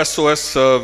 SOS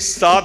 7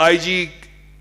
IG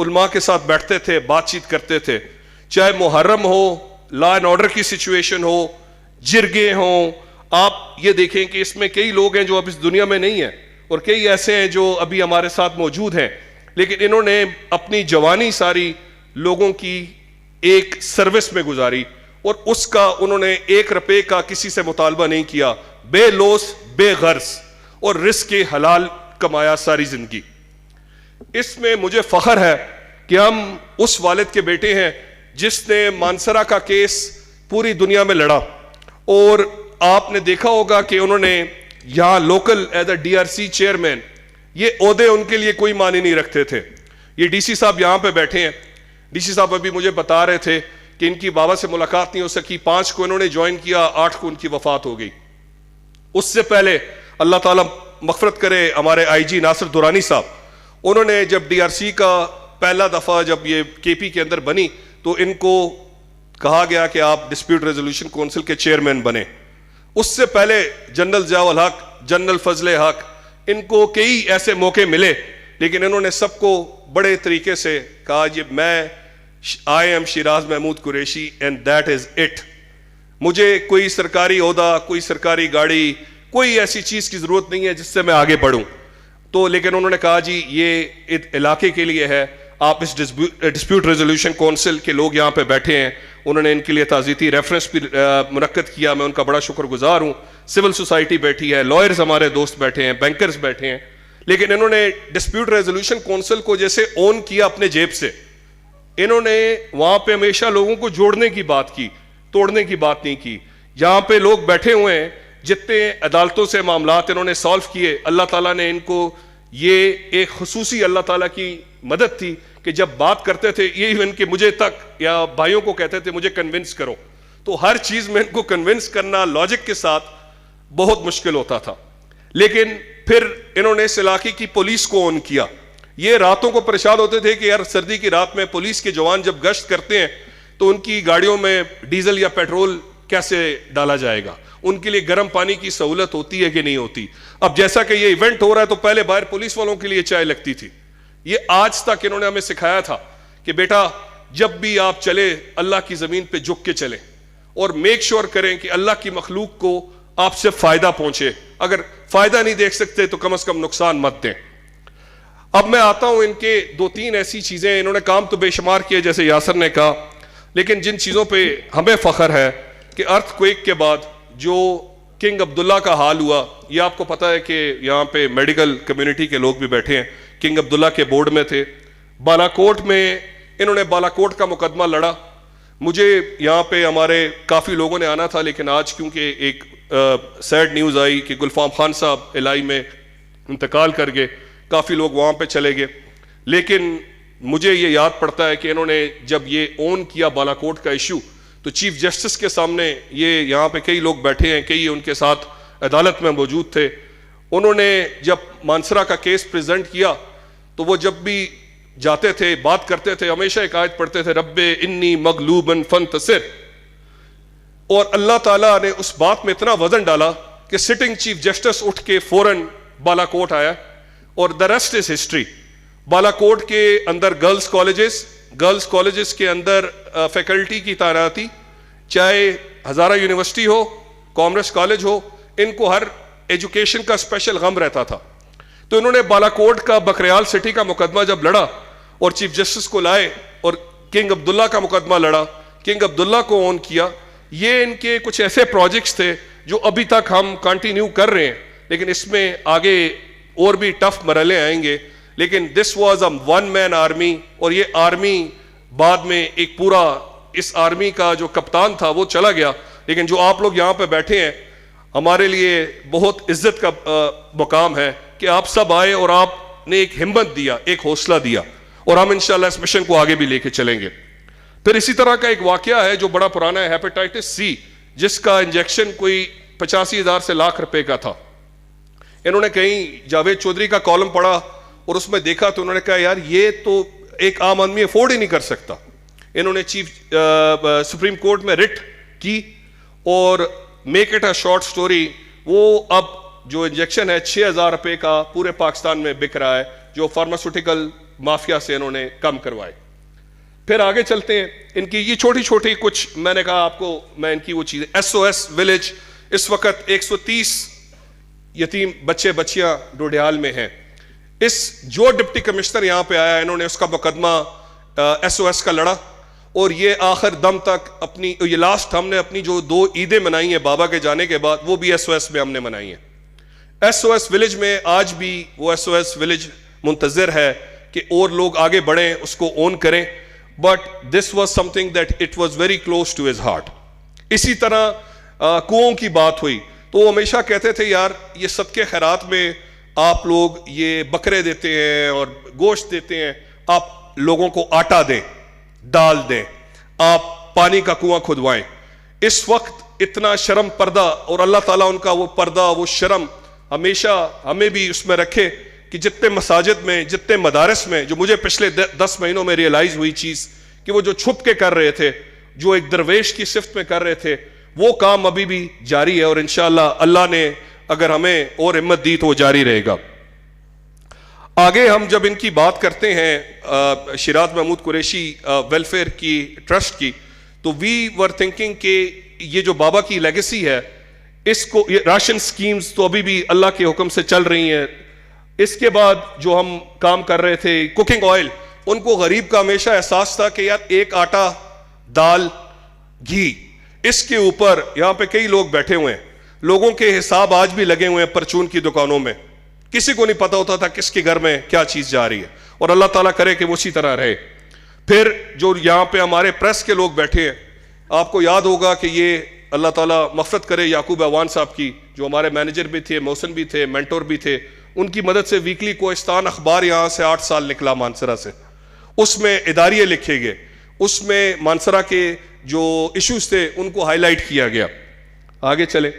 علماء کے ساتھ بیٹھتے تھے, بات چیت کرتے تھے, چاہے محرم ہو, لا اینڈ آرڈر کی سچویشن ہو, جرگے ہوں. آپ یہ دیکھیں کہ اس میں کئی لوگ ہیں جو اب اس دنیا میں نہیں ہیں, اور کئی ایسے ہیں جو ابھی ہمارے ساتھ موجود ہیں, لیکن انہوں نے اپنی جوانی ساری لوگوں کی ایک سروس میں گزاری, اور اس کا انہوں نے 1 روپے کا کسی سے مطالبہ نہیں کیا, بے لوث بے غرض, اور رزق حلال کمایا ساری زندگی. اس میں مجھے فخر ہے کہ ہم اس والد کے بیٹے ہیں جس نے مانسرا کا کیس پوری دنیا میں لڑا, اور آپ نے دیکھا ہوگا کہ انہوں نے یہاں local as A D R C chairman, یہ عہدے ان کے لیے کوئی معنی نہیں رکھتے تھے. یہ ڈی سی صاحب یہاں پہ بیٹھے ہیں, ڈی سی صاحب ابھی مجھے بتا رہے تھے کہ ان کی بابا سے ملاقات نہیں ہو سکی, 5 کو انہوں نے جوائن کیا, 8 کو ان کی وفات ہو گئی. اس سے پہلے اللہ تعالیٰ مغفرت کرے ہمارے آئی جی ناصر دورانی صاحب, انہوں نے جب ڈی آر سی کا پہلا دفعہ جب یہ کے پی کے اندر بنی تو ان کو کہا گیا کہ آپ ڈسپیوٹ ریزولوشن کونسل کے چیئرمین بنے. اس سے پہلے جنرل ضیاء الحق, جنرل فضل حق, ان کو کئی ایسے موقع ملے, لیکن انہوں نے سب کو بڑے طریقے سے کہا جی میں I am Shiraz Mahmood Qureshi and that is it. مجھے کوئی سرکاری عہدہ, کوئی سرکاری گاڑی, کوئی ایسی چیز کی ضرورت نہیں ہے جس سے میں آگے بڑھوں. تو لیکن انہوں نے کہا جی یہ علاقے کے لیے ہے, آپ اس ڈسپیوٹ ریزولوشن کونسل کے لوگ یہاں پہ بیٹھے ہیں, انہوں نے ان کے لیے تعزیتی ریفرنس بھی منعقد کیا, میں ان کا بڑا شکر گزار ہوں. سول سوسائٹی بیٹھی ہے, لائرز ہمارے دوست بیٹھے ہیں, بینکرز بیٹھے ہیں, لیکن انہوں نے ڈسپیوٹ ریزولوشن کونسل کو جیسے اون کیا اپنے جیب سے. انہوں نے وہاں پہ ہمیشہ لوگوں کو جوڑنے کی بات کی, توڑنے کی بات نہیں کی. یہاں پہ لوگ بیٹھے ہوئے ہیں, جتنے عدالتوں سے معاملات انہوں نے سالو کیے, اللہ تعالیٰ نے ان کو یہ ایک خصوصی اللہ تعالیٰ کی مدد تھی کہ جب بات کرتے تھے یہ ایون کہ مجھے تک یا بھائیوں کو کہتے تھے مجھے کنونس کرو, تو ہر چیز میں ان کو کنونس کرنا لاجک کے ساتھ بہت مشکل ہوتا تھا. لیکن پھر انہوں نے اس علاقے کی پولیس کو اون کیا. یہ راتوں کو پریشان ہوتے تھے کہ یار سردی کی رات میں پولیس کے جوان جب گشت کرتے ہیں تو ان کی گاڑیوں میں ڈیزل یا پیٹرول کیسے ڈالا جائے گا, ان کے لیے گرم پانی کی سہولت ہوتی ہے کہ نہیں ہوتی. اب جیسا کہ یہ ایونٹ ہو رہا ہے تو پہلے باہر پولیس والوں کے لیے چائے لگتی تھی. یہ آج تک انہوں نے ہمیں سکھایا تھا کہ بیٹا جب بھی آپ چلے اللہ کی زمین پہ جھک کے چلیں, اور میک شور کریں کہ اللہ کی مخلوق کو آپ سے فائدہ پہنچے. اگر فائدہ نہیں دیکھ سکتے تو کم از کم نقصان مت دیں. اب میں آتا ہوں ان کے 2-3 ایسی چیزیں, انہوں نے کام تو بے شمار کیے جیسے یاسر نے کہا, لیکن جن چیزوں پہ ہمیں فخر ہے کہ ارتھ کویک کے بعد جو کنگ عبداللہ کا حال ہوا, یہ آپ کو پتا ہے کہ یہاں پہ میڈیکل کمیونٹی کے لوگ بھی بیٹھے ہیں, کنگ عبداللہ کے بورڈ میں تھے. بالا کوٹ میں انہوں نے بالا کوٹ کا مقدمہ لڑا. مجھے یہاں پہ ہمارے کافی لوگوں نے آنا تھا, لیکن آج کیونکہ ایک سیڈ نیوز آئی کہ گلفام خان صاحب الہی میں انتقال کر گئے, کافی لوگ وہاں پہ چلے گئے. لیکن مجھے یہ یاد پڑتا ہے کہ انہوں نے جب یہ اون کیا بالا کوٹ کا ایشو تو چیف جسٹس کے سامنے, یہ یہاں پہ کئی لوگ بیٹھے ہیں, کئی ان کے ساتھ عدالت میں موجود تھے, انہوں نے جب مانسرا کا کیس پریزنٹ کیا تو وہ جب بھی جاتے تھے بات کرتے تھے ہمیشہ ایک آیت پڑھتے تھے, رب انی مغلوبن فانتصر. اور اللہ تعالیٰ نے اس بات میں اتنا وزن ڈالا کہ سٹنگ چیف جسٹس اٹھ کے فوراً بالا کوٹ آیا, اور دا ریسٹ از ہسٹری. بالا کوٹ کے اندر گرلز کالجز کے اندر فیکلٹی کی تعیناتی, چاہے ہزارہ یونیورسٹی ہو, کامرس کالج ہو, ان کو ہر ایجوکیشن کا اسپیشل غم رہتا تھا. تو انہوں نے بالا کوٹ کا بکریال سٹی کا مقدمہ جب لڑا اور چیف جسٹس کو لائے اور کنگ عبداللہ کا مقدمہ لڑا, کنگ عبداللہ کو اون کیا. یہ ان کے کچھ ایسے پروجیکٹس تھے جو ابھی تک ہم کنٹینیو کر رہے ہیں, لیکن اس میں آگے اور بھی ٹف مرحلے آئیں گے. لیکن this was a one man army, اور یہ آرمی بعد میں ایک پورا, اس آرمی کا جو کپتان تھا وہ چلا گیا. لیکن جو آپ لوگ یہاں پہ بیٹھے ہیں ہمارے لیے بہت عزت کا مقام ہے کہ آپ سب آئے اور آپ نے ایک ہمت دیا, ایک حوصلہ دیا, اور ہم انشاءاللہ اس مشن کو آگے بھی لے کے چلیں گے. پھر اسی طرح کا ایک واقعہ ہے جو بڑا پرانا ہے, ہیپیٹائٹس سی, جس کا انجیکشن کوئی 85,000 سے لاکھ روپے کا تھا. انہوں نے کہیں جاوید چودھری کا کالم پڑھا اور اس میں دیکھا تو انہوں نے کہا یار یہ تو ایک عام آدمی افورڈ ہی نہیں کر سکتا. انہوں نے سپریم کورٹ میں رٹ کی, اور make it a short story, وہ اب جو انجیکشن ہے 6,000 روپے کا پورے پاکستان میں بک رہا ہے, جو فارماسیوٹیکل مافیا سے انہوں نے کم کروائے. پھر آگے چلتے ہیں. ان کی یہ چھوٹی چھوٹی کچھ میں نے کہا آپ کو میں ان کی وہ چیزیں. SOS ولیج اس وقت 130 یتیم بچے بچیاں ڈوڈیال میں ہیں. اس جو ڈپٹی کمشنر یہاں پہ آیا انہوں نے اس کا مقدمہ SOS کا لڑا, اور یہ آخر دم تک اپنی یہ لاسٹ ہم نے اپنی جو 2 عیدیں منائی ہیں بابا کے جانے کے بعد وہ بھی SOS میں ہم نے منائی ہیں. SOS ولیج میں آج بھی وہ SOS ولیج منتظر ہے کہ اور لوگ آگے بڑھیں, اس کو اون کریں. But this was something that it was very close to his heart. اسی طرح کنوؤں کی بات ہوئی تو وہ ہمیشہ کہتے تھے یار یہ صدقے خیرات میں آپ لوگ یہ بکرے دیتے ہیں اور گوشت دیتے ہیں, آپ لوگوں کو آٹا دیں, دال دیں, آپ پانی کا کنواں کھدوائیں. اس وقت اتنا شرم پردہ, اور اللہ تعالیٰ ان کا وہ پردہ وہ شرم ہمیشہ ہمیں بھی اس میں رکھے کہ جتنے مساجد میں جتنے مدارس میں, جو مجھے پچھلے 10 مہینوں میں ریئلائز ہوئی چیز کہ وہ جو چھپ کے کر رہے تھے, جو ایک درویش کی صفت میں کر رہے تھے, وہ کام ابھی بھی جاری ہے, اور انشاءاللہ اللہ نے اگر ہمیں اور ہمت دی تو وہ جاری رہے گا. آگے ہم جب ان کی بات کرتے ہیں شیراز محمود قریشی ویلفیئر کی ٹرسٹ کی, تو وی ور تھنکنگ کہ یہ جو بابا کی لیگیسی ہے اس کو, یہ راشن سکیمز تو ابھی بھی اللہ کے حکم سے چل رہی ہیں. اس کے بعد جو ہم کام کر رہے تھے کوکنگ آئل, ان کو غریب کا ہمیشہ احساس تھا کہ یار ایک آٹا, دال, گھی, اس کے اوپر یہاں پہ کئی لوگ بیٹھے ہوئے ہیں, لوگوں کے حساب آج بھی لگے ہوئے ہیں پرچون کی دکانوں میں, کسی کو نہیں پتا ہوتا تھا کس کے گھر میں کیا چیز جا رہی ہے, اور اللہ تعالیٰ کرے کہ وہ اسی طرح رہے. پھر جو یہاں پہ ہمارے پریس کے لوگ بیٹھے ہیں, آپ کو یاد ہوگا کہ یہ اللہ تعالیٰ مغفرت کرے یعقوب اعوان صاحب کی, جو ہمارے مینیجر بھی تھے, محسن بھی تھے, مینٹور بھی تھے, ان کی مدد سے ویکلی کوہستان اخبار یہاں سے 8 سال نکلا مانسرا سے. اس میں اداریے لکھے گئے, اس میں مانسرا کے جو ایشوز تھے ان کو ہائی لائٹ کیا گیا. آگے چلے.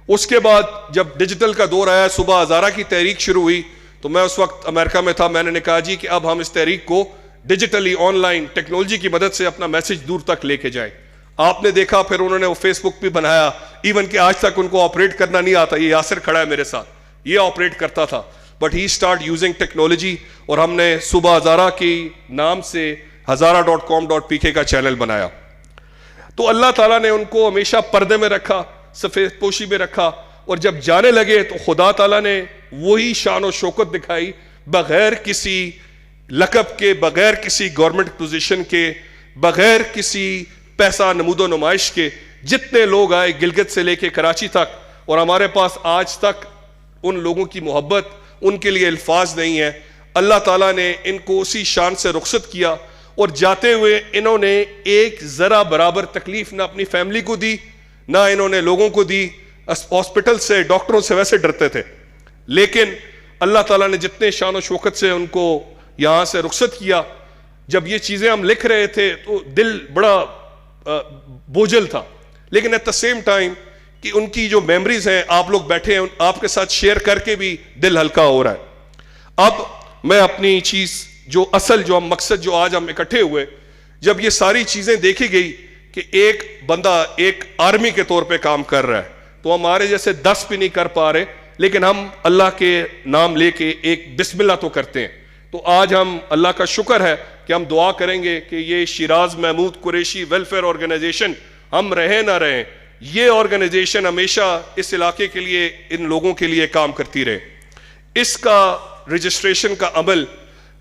اس کے بعد جب ڈیجیٹل کا دور آیا, صبح ہزارہ کی تحریک شروع ہوئی, تو میں اس وقت امریکہ میں تھا, میں نے کہا جی کہ اب ہم اس تحریک کو ڈیجیٹلی آن لائن ٹیکنالوجی کی مدد سے اپنا میسج دور تک لے کے جائیں. آپ نے دیکھا پھر انہوں نے وہ فیس بک بھی بنایا, ایون کہ آج تک ان کو آپریٹ کرنا نہیں آتا. یہ یاسر کھڑا ہے میرے ساتھ, یہ آپریٹ کرتا تھا, but he start using technology, اور ہم نے صبح ہزارہ کی نام سے hazara.com.pk کا چینل بنایا. تو اللہ تعالیٰ نے ان کو ہمیشہ پردے میں رکھا, سفید پوشی میں رکھا, اور جب جانے لگے تو خدا تعالیٰ نے وہی شان و شوکت دکھائی, بغیر کسی لقب کے, بغیر کسی گورنمنٹ پوزیشن کے, بغیر کسی پیسہ نمود و نمائش کے. جتنے لوگ آئے گلگت سے لے کے کراچی تک, اور ہمارے پاس آج تک ان لوگوں کی محبت, ان کے لیے الفاظ نہیں ہے. اللہ تعالیٰ نے ان کو اسی شان سے رخصت کیا, اور جاتے ہوئے انہوں نے ایک ذرا برابر تکلیف نہ اپنی فیملی کو دی, نہ انہوں نے لوگوں کو دی. ہاسپٹل سے, ڈاکٹروں سے ویسے ڈرتے تھے, لیکن اللہ تعالیٰ نے جتنے شان و شوکت سے ان کو یہاں سے رخصت کیا. جب یہ چیزیں ہم لکھ رہے تھے تو دل بڑا بوجھل تھا, لیکن ایٹ دا سیم ٹائم کہ ان کی جو میموریز ہیں, آپ لوگ بیٹھے ہیں, آپ کے ساتھ شیئر کر کے بھی دل ہلکا ہو رہا ہے. اب میں اپنی چیز جو اصل جو ہم مقصد جو آج ہم اکٹھے ہوئے, جب یہ ساری چیزیں دیکھی گئی کہ ایک بندہ ایک آرمی کے طور پہ کام کر رہا ہے, تو ہمارے جیسے 10 بھی نہیں کر پا رہے, لیکن ہم اللہ کے نام لے کے ایک بسم اللہ تو کرتے ہیں. تو آج ہم اللہ کا شکر ہے کہ ہم دعا کریں گے کہ یہ شیراز محمود قریشی ویلفیئر آرگنائزیشن, ہم رہیں نہ رہیں, یہ آرگنائزیشن ہمیشہ اس علاقے کے لیے, ان لوگوں کے لیے کام کرتی رہے. اس کا رجسٹریشن کا عمل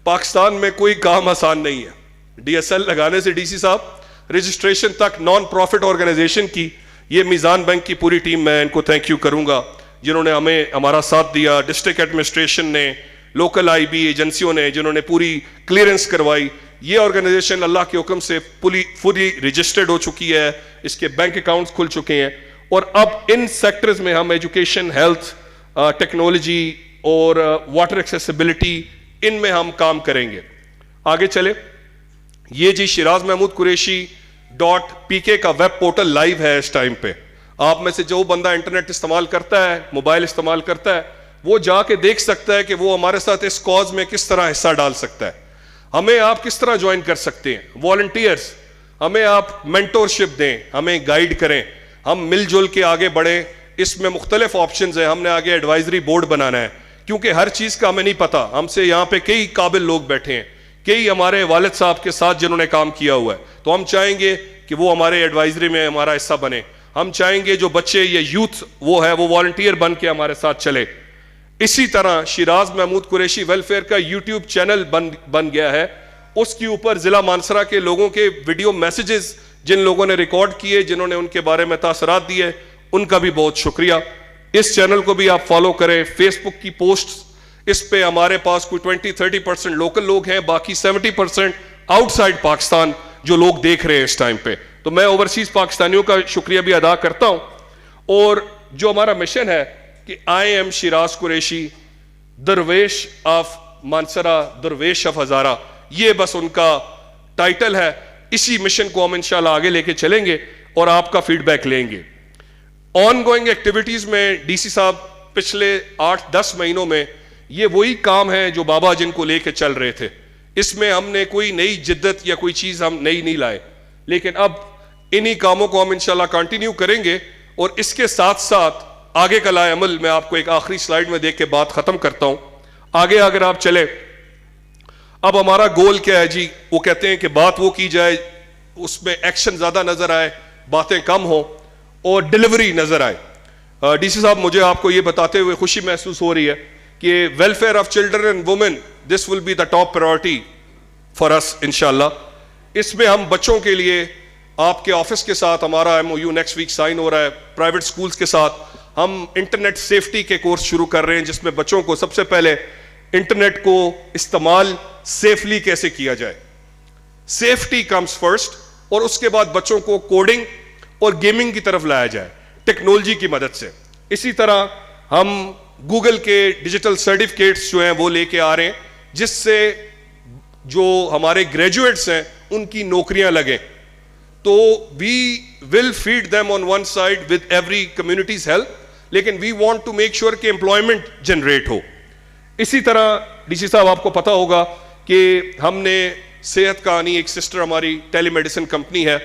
پاکستان میں کوئی کام آسان نہیں ہے. DSL لگانے سے DC صاحب رجسٹریشن تک نان پروفٹ آرگنائزیشن کی, یہ میزان بینک کی پوری ٹیم, میں ان کو تھینک یو کروں گا جنہوں نے ہمیں ہمارا ساتھ دیا, ڈسٹرکٹ ایڈمنسٹریشن نے, لوکل IB ایجنسیوں نے جنہوں نے پوری کلیئرنس کروائی. یہ آرگنائزیشن اللہ کے حکم سے فلی رجسٹرڈ ہو چکی ہے, اس کے بینک اکاؤنٹس کھل چکے ہیں, اور اب ان سیکٹرز میں ہم ایجوکیشن, ہیلتھ, ٹیکنالوجی اور واٹر ایکسیسیبلٹی, ان میں ہم کام کریں گے. آگے چلے. یہ جی شیراز محمود قریشی .pk کا ویب پورٹل لائیو ہے اس ٹائم پہ. آپ میں سے جو بندہ انٹرنیٹ استعمال کرتا ہے, موبائل استعمال کرتا ہے, وہ جا کے دیکھ سکتا ہے کہ وہ ہمارے ساتھ اس کاز میں کس طرح حصہ ڈال سکتا ہے. ہمیں آپ کس طرح جوائن کر سکتے ہیں, والنٹیئرز, ہمیں آپ مینٹورشپ دیں, ہمیں گائیڈ کریں, ہم مل جل کے آگے بڑھیں. اس میں مختلف آپشنز ہیں. ہم نے آگے ایڈوائزری بورڈ بنانا ہے, کیونکہ ہر چیز کا ہمیں نہیں پتا. ہم سے یہاں پہ کئی قابل لوگ بیٹھے ہیں, کئی ہمارے والد صاحب کے ساتھ جنہوں نے کام کیا ہوا ہے, تو ہم چاہیں گے کہ وہ ہمارے ایڈوائزری میں ہمارا حصہ بنے. ہم چاہیں گے جو بچے یا یوتھ وہ ہے وہ والنٹیئر بن کے ہمارے ساتھ چلے. اسی طرح شیراز محمود قریشی ویلفیئر کا یوٹیوب چینل بن گیا ہے. اس کے اوپر ضلع مانسرا کے لوگوں کے ویڈیو میسیجز جن لوگوں نے ریکارڈ کیے, جنہوں نے ان کے بارے میں تاثرات دیے, ان کا بھی بہت شکریہ. اس چینل کو بھی آپ فالو کریں. فیس بک کی پوسٹ اس پہ ہمارے پاس کوئی 20-30% لوکل لوگ ہیں, باقی 70% آؤٹ سائڈ پاکستان جو لوگ دیکھ رہے ہیں اس ٹائم پہ. تو میں اوورسیز پاکستانیوں کا شکریہ بھی ادا کرتا ہوں. اور جو ہمارا مشن ہے کہ آئی ایم شیراز قریشی درویش آف مانسرا, درویش آف ہزارہ, یہ بس ان کا ٹائٹل ہے. اسی مشن کو ہم انشاءاللہ آگے لے کے چلیں گے اور آپ کا فیڈ بیک لیں گے. آن گوئنگ ایکٹیویٹیز میں ڈی سی صاحب پچھلے 8-10 مہینوں میں یہ وہی کام ہیں جو بابا جن کو لے کے چل رہے تھے. اس میں ہم نے کوئی نئی جدت یا کوئی چیز ہم نئی نہیں لائے, لیکن اب انہی کاموں کو ہم انشاءاللہ کنٹینیو کریں گے. اور اس کے ساتھ ساتھ آگے کا لائے عمل میں آپ کو ایک آخری سلائیڈ میں دیکھ کے بات ختم کرتا ہوں. آگے اگر آپ چلے, اب ہمارا گول کیا ہے جی؟ وہ کہتے ہیں کہ بات وہ کی جائے اس میں ایکشن زیادہ نظر آئے, باتیں کم ہوں اور ڈیلیوری نظر آئے. ڈی سی صاحب مجھے آپ کو یہ بتاتے ہوئے خوشی محسوس ہو رہی ہے کہ welfare of children and women this will be the top priority for us انشاءاللہ. اس میں ہم بچوں کے لیے آپ کے آفس کے ساتھ ہمارا MOU نیکسٹ ویک سائن ہو رہا ہے. پرائیویٹ سکولز کے ساتھ ہم انٹرنیٹ سیفٹی کے کورس شروع کر رہے ہیں, جس میں بچوں کو سب سے پہلے انٹرنیٹ کو استعمال سیفلی کیسے کیا جائے, سیفٹی کمز فرسٹ, اور اس کے بعد بچوں کو کوڈنگ اور گیمنگ کی طرف لایا جائے ٹیکنالوجی کی مدد سے. اسی طرح ہم گوگل کے ڈیجیٹل سرٹیفکیٹس جو ہیں وہ لے کے آ رہے ہیں, جس سے جو ہمارے گریجویٹس ہیں ان کی نوکریاں لگیں. تو we will feed them on one side with every communities help, لیکن we want to make sure کہ امپلائمنٹ جنریٹ ہو. اسی طرح ڈی سی صاحب آپ کو پتا ہوگا کہ ہم نے صحت کہانی, ایک سسٹر ہماری ٹیلی میڈیسن کمپنی ہے,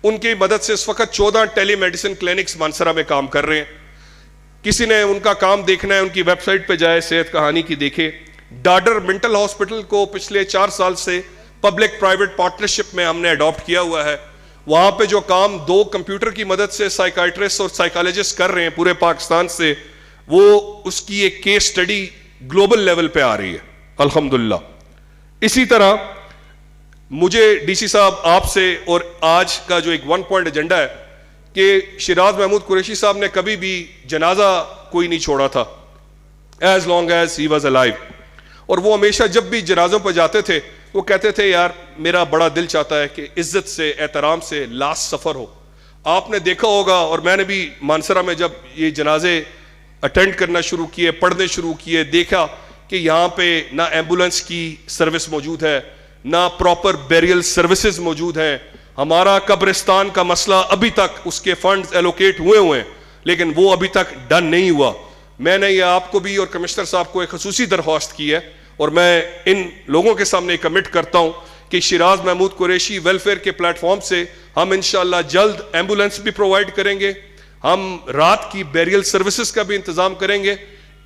ان کی مدد سے اس وقت 14 ٹیلی میڈیسن کلینکس مانسرا میں کام کر رہے ہیں. کسی نے ان کا کام دیکھنا ہے ان کی ویب سائٹ پہ جائے, صحت کہانی کی دیکھے. ڈاڈر منٹل ہاسپٹل کو پچھلے 4 سال سے پبلک پرائیویٹ پارٹنرشپ میں ہم نے اڈاپٹ کیا ہوا ہے. وہاں پہ جو کام 2 کمپیوٹر کی مدد سے سائیکائٹرسٹ اور سائیکالوجسٹ کر رہے ہیں پورے پاکستان سے, وہ اس کی ایک کیس سٹڈی گلوبل لیول پہ آ رہی ہے الحمدللہ. اسی طرح مجھے ڈی سی صاحب آپ سے, اور آج کا جو ایک 1 پوائنٹ ایجنڈا ہے کہ شیراز محمود قریشی صاحب نے کبھی بھی جنازہ کوئی نہیں چھوڑا تھا as long as he was alive. اور وہ ہمیشہ جب بھی جنازوں پہ جاتے تھے وہ کہتے تھے یار میرا بڑا دل چاہتا ہے کہ عزت سے, احترام سے لاسٹ سفر ہو. آپ نے دیکھا ہوگا, اور میں نے بھی مانسرا میں جب یہ جنازے اٹینڈ کرنا شروع کیے, پڑھنے شروع کیے, دیکھا کہ یہاں پہ نہ ایمبولنس کی سروس موجود ہے, نہ پراپر بیریل سروسز موجود ہیں. ہمارا قبرستان کا مسئلہ ابھی تک اس کے فنڈز ایلوکیٹ ہوئے ہیں, لیکن وہ ابھی تک ڈن نہیں ہوا. میں نے یہ آپ کو بھی اور کمشنر صاحب کو ایک خصوصی درخواست کی ہے, اور میں ان لوگوں کے سامنے کمٹ کرتا ہوں کہ شیراز محمود قریشی ویلفیئر کے پلیٹ فارم سے ہم انشاءاللہ جلد ایمبولنس بھی پرووائڈ کریں گے, ہم رات کی بیریل سروسز کا بھی انتظام کریں گے.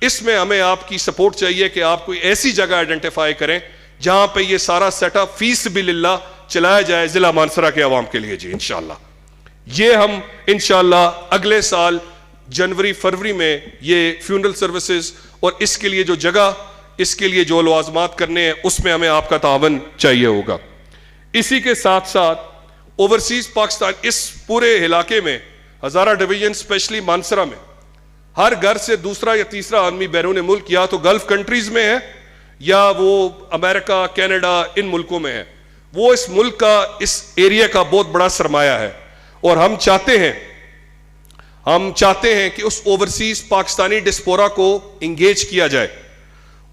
اس میں ہمیں آپ کی سپورٹ چاہیے کہ آپ کوئی ایسی جگہ آئیڈینٹیفائی کریں جہاں پہ یہ سارا سیٹ اپ فی سبیل اللہ چلایا جائے ضلع مانسرا کے عوام کے لیے. جی انشاءاللہ یہ ہم انشاءاللہ اگلے سال جنوری فروری میں یہ فیونرل سروسز اور اس کے لیے جو جگہ, اس کے لیے جو لوازمات کرنے ہیں, اس میں ہمیں آپ کا تعاون چاہیے ہوگا. اسی کے ساتھ ساتھ اوورسیز پاکستان, اس پورے علاقے میں ہزارہ ڈویژن اسپیشلی مانسرا میں ہر گھر سے دوسرا یا تیسرا آدمی بیرون ملک یا تو گلف کنٹریز میں ہے یا وہ امریکہ, کینیڈا, ان ملکوں میں ہے. وہ اس ملک کا, اس ایریا کا بہت بڑا سرمایہ ہے, اور ہم چاہتے ہیں کہ اس اوورسیز پاکستانی ڈسپورا کو انگیج کیا جائے.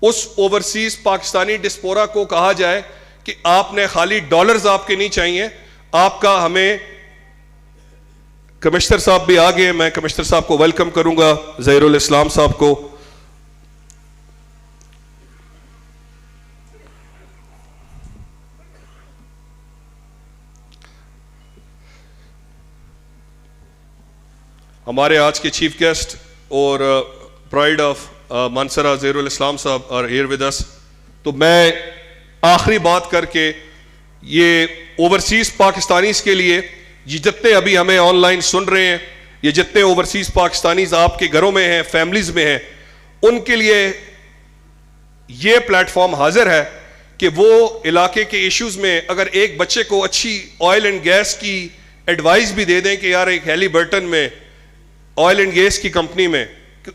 اس اوورسیز پاکستانی ڈسپورا کو کہا جائے کہ آپ نے خالی ڈالرز آپ کے نہیں چاہیے, آپ کا ہمیں, کمشنر صاحب بھی آگے, میں کمشنر صاحب کو ویلکم کروں گا, ظہیر الاسلام صاحب کو. ہمارے آج کے چیف گیسٹ اور پرائڈ آف مانسرا ظہیر الاسلام صاحب آر ہیئر ود اس. تو میں آخری بات کر کے یہ اوورسیز پاکستانیز کے لیے، یہ جتنے ابھی ہمیں آن لائن سن رہے ہیں، یہ جتنے اوورسیز پاکستانیز آپ کے گھروں میں ہیں، فیملیز میں ہیں، ان کے لیے یہ پلیٹ فارم حاضر ہے کہ وہ علاقے کے ایشوز میں اگر ایک بچے کو اچھی آئل اینڈ گیس کی ایڈوائز بھی دے دیں کہ یار ایک ہیلی برٹن میں آئل اینڈ گیس کی کمپنی میں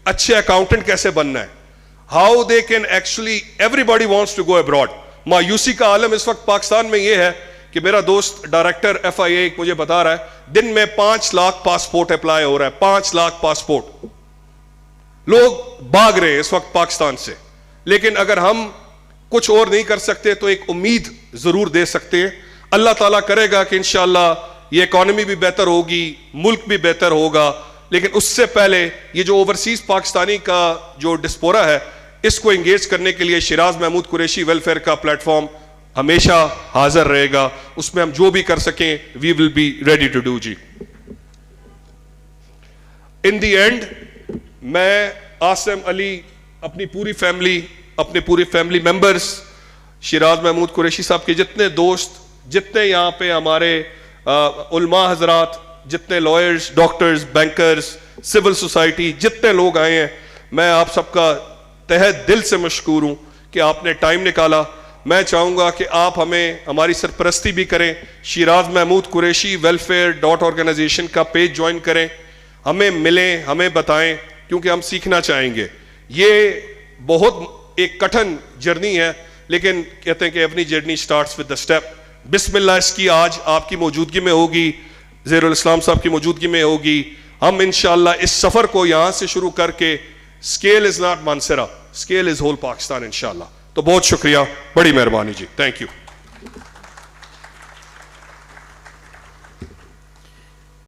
اچھے اکاؤنٹنٹ کیسے بننا ہے، how they can actually, everybody wants to go abroad. مایوسی کا عالم اس وقت پاکستان میں یہ ہے کہ میرا دوست ڈائریکٹر FIA مجھے بتا رہا ہے دن میں 5 لاکھ پاسپورٹ اپلائی ہو رہا ہے، 5 لاکھ پاسپورٹ. لوگ بھاگ رہے ہیں اس وقت پاکستان سے. لیکن اگر ہم کچھ اور نہیں کر سکتے تو ایک امید ضرور دے سکتے ہیں. اللہ تعالیٰ کرے گا کہ انشاءاللہ یہ اکانومی بھی بہتر ہوگی، ملک بھی بہتر ہوگا. لیکن اس سے پہلے یہ جو اوورسیز پاکستانی کا جو ڈسپورا ہے، اس کو انگیج کرنے کے لیے شیراز محمود قریشی ویلفیئر کا پلیٹ فارم ہمیشہ حاضر رہے گا. اس میں ہم جو بھی کر سکیں we will be ready to do. جی ان دی اینڈ میں عاصم علی، اپنی پوری فیملی ممبرز، شیراز محمود قریشی صاحب کے جتنے دوست، جتنے یہاں پہ ہمارے علماء حضرات، جتنے lawyers, doctors, bankers, civil society, جتنے لوگ آئے ہیں، میں آپ سب کا تہہ دل سے مشکور ہوں کہ آپ نے ٹائم نکالا. میں چاہوں گا کہ آپ ہماری سرپرستی بھی کریں. شیراز محمود قریشی ویلفیئر .آرگنائزیشن کا پیج جوائن کریں، ہمیں ملیں، ہمیں بتائیں، کیونکہ ہم سیکھنا چاہیں گے. یہ بہت ایک کٹھن جرنی ہے، لیکن کہتے ہیں کہ every journey starts with the step. بسم اللہ اس کی آج آپ کی موجودگی میں ہوگی، زہیر الاسلام صاحب کی موجودگی میں ہوگی. ہم انشاءاللہ اس سفر کو یہاں سے شروع کر کے scale is not Mansehra, scale is whole Pakistan انشاءاللہ. تو بہت شکریہ، بڑی مہربانی جی، تھینک یو.